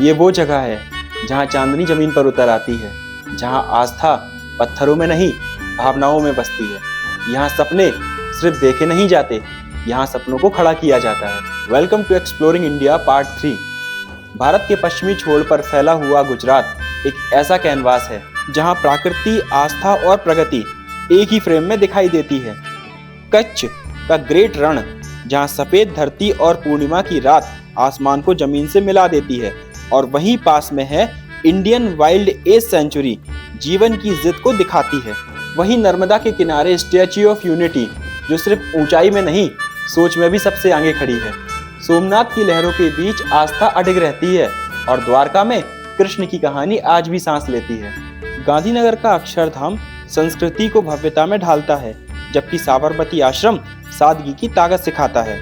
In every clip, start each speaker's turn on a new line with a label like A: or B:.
A: ये वो जगह है जहाँ चांदनी जमीन पर उतर आती है, जहाँ आस्था पत्थरों में नहीं भावनाओं में बसती है। यहाँ सपने सिर्फ देखे नहीं जाते, यहाँ सपनों को खड़ा किया जाता है। Welcome to exploring India part 3। Bharat के पश्चिमी छोर पर फैला हुआ गुजरात एक ऐसा कैनवास है जहाँ प्रकृति, आस्था और प्रगति एक ही फ्रेम में दिखाई देती है। कच्छ का ग्रेट रण, जहाँ सफेद धरती और पूर्णिमा की रात आसमान को जमीन से मिला देती है, और वहीं पास में है इंडियन वाइल्ड एज सेंचुरी, जीवन की जिद को दिखाती है। वहीं नर्मदा के किनारे स्टैच्यू ऑफ यूनिटी, जो सिर्फ ऊंचाई में नहीं सोच में भी सबसे आगे खड़ी है। सोमनाथ की लहरों के बीच आस्था अडिग रहती है, और द्वारका में कृष्ण की कहानी आज भी सांस लेती है। गांधीनगर का अक्षरधाम संस्कृति को भव्यता में ढालता है, जबकि साबरमती आश्रम सादगी की ताकत सिखाता है।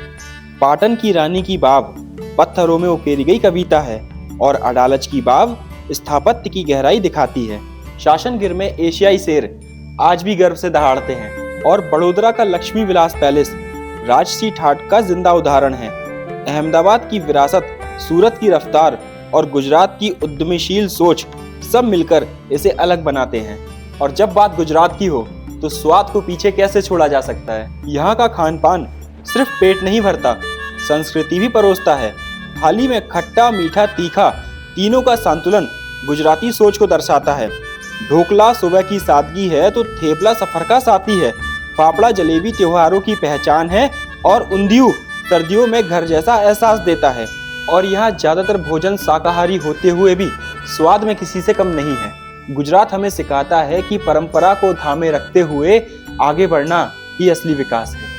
A: पाटन की रानी की बाव पत्थरों में उकेरी गई कविता है, और अडालज की बाव स्थापत्य की गहराई दिखाती है। शासनगिर में एशियाई शेर आज भी गर्व से दहाड़ते हैं, और बड़ोदरा का लक्ष्मी विलास पैलेस राजसी ठाट का जिंदा उदाहरण है। अहमदाबाद की विरासत, सूरत की रफ्तार और गुजरात की उद्यमशील सोच सब मिलकर इसे अलग बनाते हैं। और जब बात गुजरात की हो तो स्वाद को पीछे कैसे छोड़ा जा सकता है। यहाँ का खान पान सिर्फ पेट नहीं भरता, संस्कृति भी परोसता है। थाली में खट्टा, मीठा, तीखा तीनों का संतुलन गुजराती सोच को दर्शाता है। ढोकला सुबह की सादगी है तो थेपला सफर का साथी है। फाफड़ा जलेबी त्योहारों की पहचान है, और उंधियू सर्दियों में घर जैसा एहसास देता है। और यहाँ ज्यादातर भोजन शाकाहारी होते हुए भी स्वाद में किसी से कम नहीं है। गुजरात हमें सिखाता है कि परंपरा को थामे रखते हुए आगे बढ़ना ही असली विकास है।